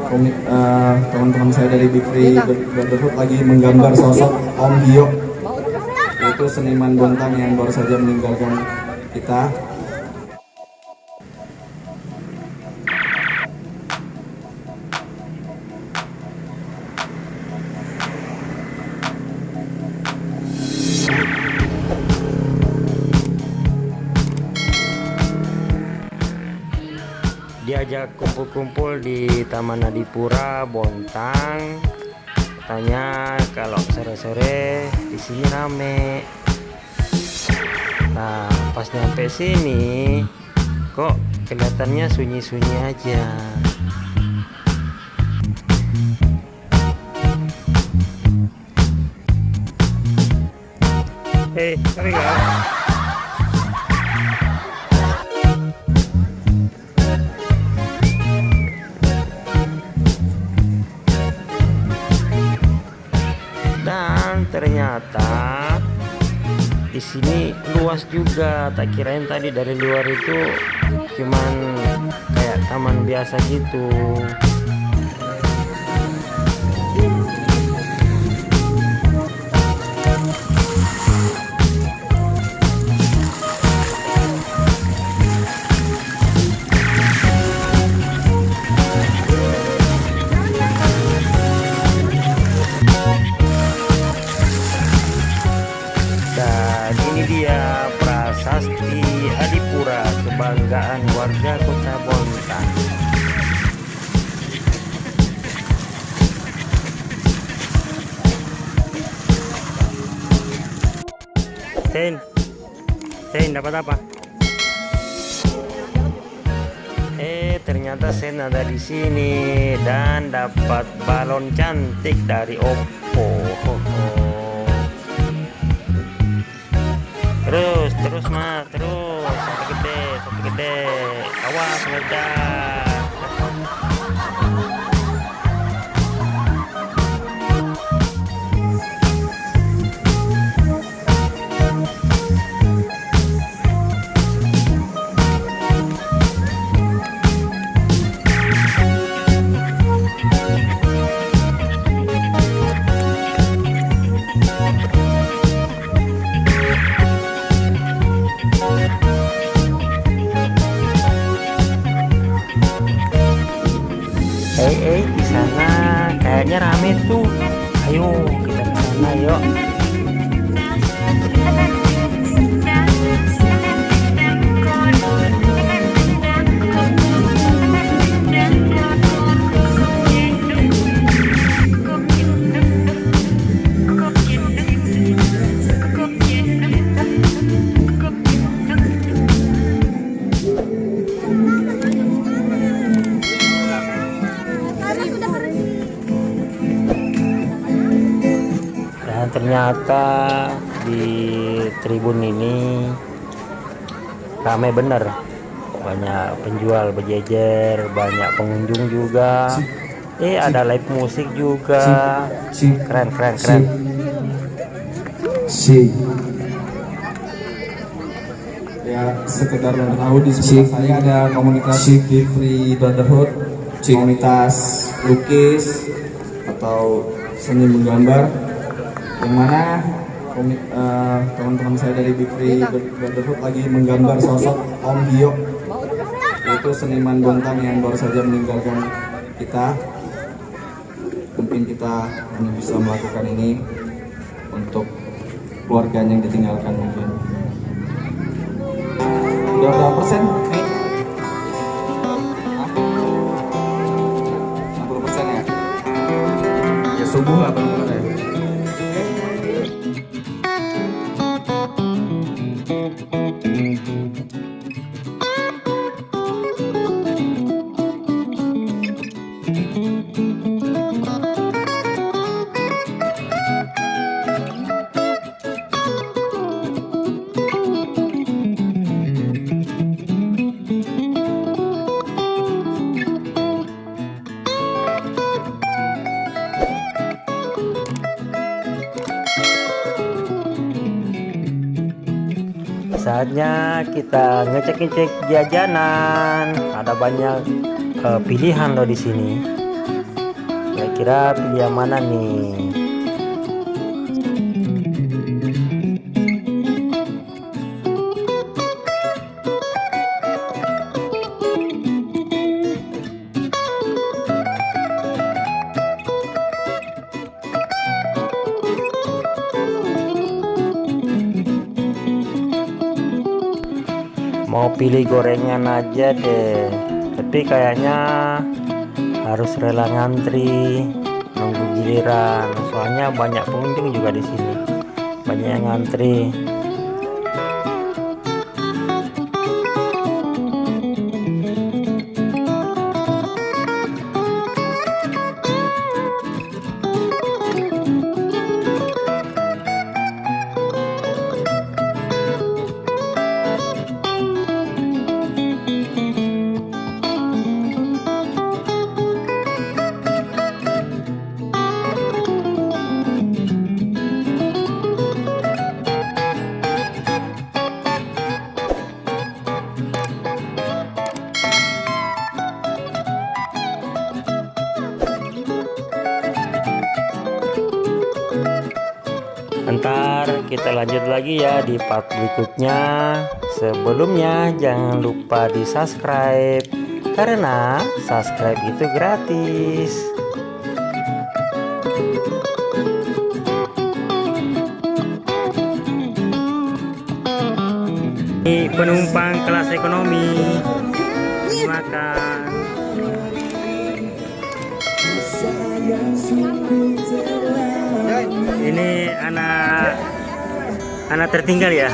teman-teman saya dari Big Free Brotherhood lagi menggambar sosok Om Gio, yaitu seniman Bontang yang baru saja meninggalkan kita. Diajak kumpul-kumpul di Taman Adipura Bontang, katanya kalau sore-sore di sini rame. Nah, pas nyampe sini kok kelihatannya sunyi-sunyi aja. Sorry guys. Dan ternyata di sini luas juga. Tak kirain tadi dari luar itu cuman kayak taman biasa gitu. Dan ini dia Prasasti Adipura, kebanggaan warga Kota Bontang. Sen dapat apa? Ternyata Sen ada di sini dan dapat balon cantik dari Oppo. Terus mas, terus sampai gede, awas meledak. Di sana kayaknya rame tuh. Ayo kita ke sana yuk. Ternyata di tribun ini ramai bener, banyak penjual berjejer, banyak pengunjung juga. Ada live musik juga, keren. Ya, sekedar tahu di sebelah saya ada komunitas Big Free Brotherhood, komunitas lukis atau seni menggambar, yang mana teman-teman saya dari Big Free Brotherhood lagi menggambar sosok Om Gio, yaitu seniman Bontang yang baru saja meninggalkan kita. Mungkin kita hanya bisa melakukan ini untuk keluarganya yang ditinggalkan. Mungkin udah berapa persen? 60% ya? Ya subuh lah benar-benar ya. Saatnya kita ngecek jajanan. Ada banyak pilihan loh di sini. Kira-kira pilih yang mana nih? Mau pilih gorengan aja deh, tapi kayaknya harus rela ngantri nunggu giliran, soalnya banyak pengunjung juga di sini, banyak yang ngantri. Ntar kita lanjut lagi ya di part berikutnya. Sebelumnya jangan lupa di subscribe, karena subscribe itu gratis. Ini penumpang kelas ekonomi makan. Ini anak tertinggal ya.